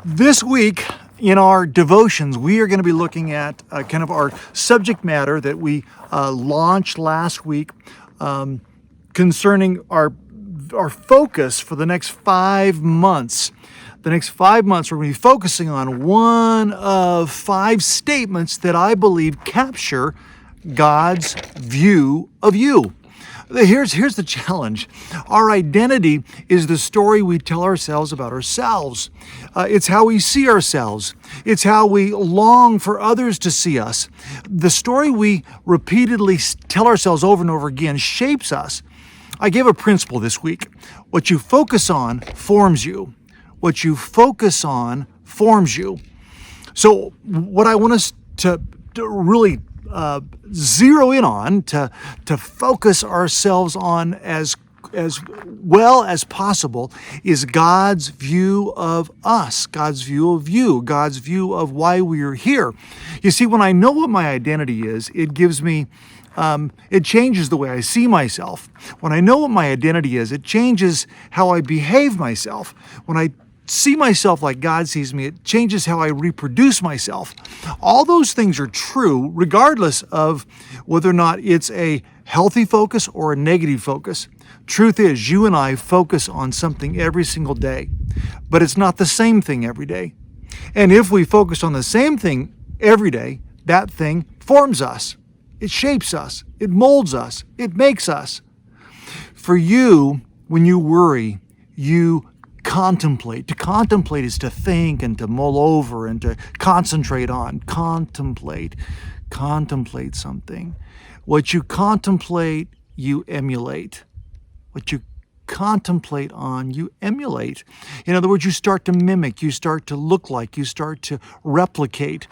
This week in our devotions, we are going to be looking at kind of our subject matter that we launched last week concerning our focus for the next 5 months. The next 5 months, we're going to be focusing on one of 5 statements that I believe capture God's view of you. Here's the challenge. Our identity is the story we tell ourselves about ourselves. It's how we see ourselves. It's how we long for others to see us. The story we repeatedly tell ourselves over and over again shapes us. I gave a principle this week. What you focus on forms you. What you focus on forms you. So what I want us to really zero in on, to focus ourselves on as well as possible, is God's view of us, God's view of you, God's view of why we are here. You see, when I know what my identity is, it gives me it changes the way I see myself. When I know what my identity is, it changes how I behave myself. When I see myself like God sees me, it changes how I reproduce myself. All those things are true regardless of whether or not it's a healthy focus or a negative focus. Truth is, you and I focus on something every single day, but it's not the same thing every day. And if we focus on the same thing every day, that thing forms us. It shapes us. It molds us. It makes us. For you, when you worry, you contemplate. To contemplate is to think and to mull over and to concentrate on. Contemplate something. What you contemplate, you emulate. What you contemplate on, you emulate. In other words, you start to mimic, you start to look like, you start to replicate.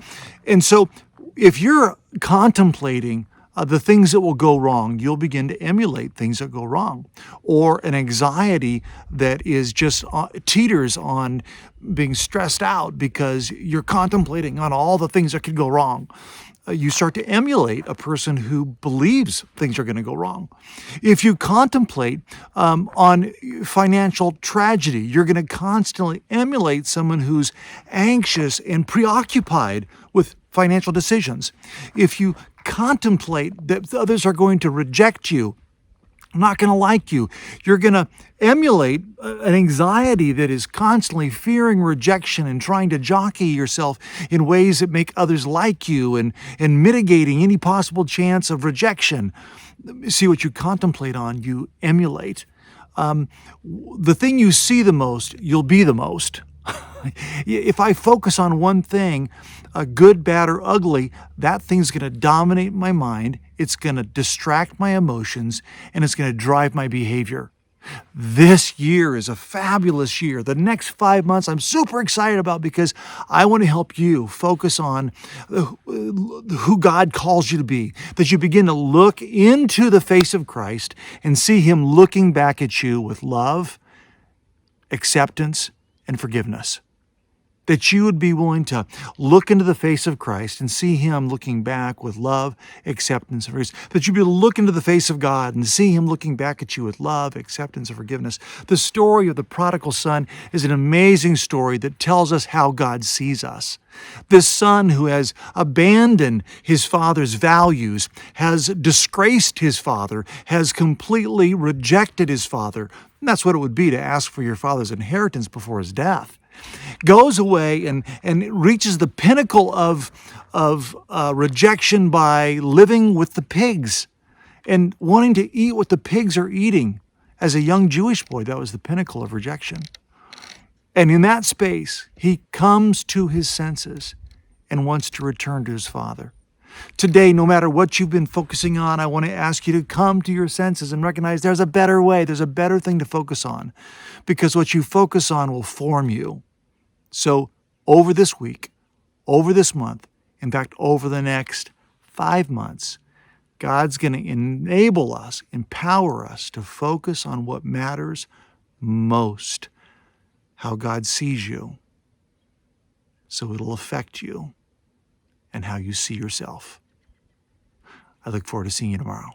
And so if you're contemplating the things that will go wrong, you'll begin to emulate things that go wrong. Or an anxiety that is just teeters on being stressed out because you're contemplating on all the things that could go wrong. You start to emulate a person who believes things are going to go wrong. If you contemplate on financial tragedy, you're going to constantly emulate someone who's anxious and preoccupied with financial decisions. If you contemplate that others are going to reject you, not going to like you, you're going to emulate an anxiety that is constantly fearing rejection and trying to jockey yourself in ways that make others like you and mitigating any possible chance of rejection. See, what you contemplate on, you emulate. The thing you see the most, you'll be the most. If I focus on one thing, good, bad, or ugly, that thing's going to dominate my mind, it's going to distract my emotions, and it's going to drive my behavior. This year is a fabulous year. The next 5 months I'm super excited about because I want to help you focus on who God calls you to be, that you begin to look into the face of Christ and see Him looking back at you with love, acceptance, and forgiveness. That you would be willing to look into the face of Christ and see Him looking back with love, acceptance, and forgiveness. That you'd be able to look into the face of God and see Him looking back at you with love, acceptance, and forgiveness. The story of the prodigal son is an amazing story that tells us how God sees us. This son who has abandoned his father's values, has disgraced his father, has completely rejected his father. And that's what it would be to ask for your father's inheritance before his death. Goes away and reaches the pinnacle of rejection by living with the pigs and wanting to eat what the pigs are eating. As a young Jewish boy, that was the pinnacle of rejection. And in that space, he comes to his senses and wants to return to his father. Today, no matter what you've been focusing on, I want to ask you to come to your senses and recognize there's a better way, there's a better thing to focus on, because what you focus on will form you. So over this week, over this month, in fact, over the next 5 months, God's going to enable us, empower us to focus on what matters most, how God sees you, so it'll affect you and how you see yourself. I look forward to seeing you tomorrow.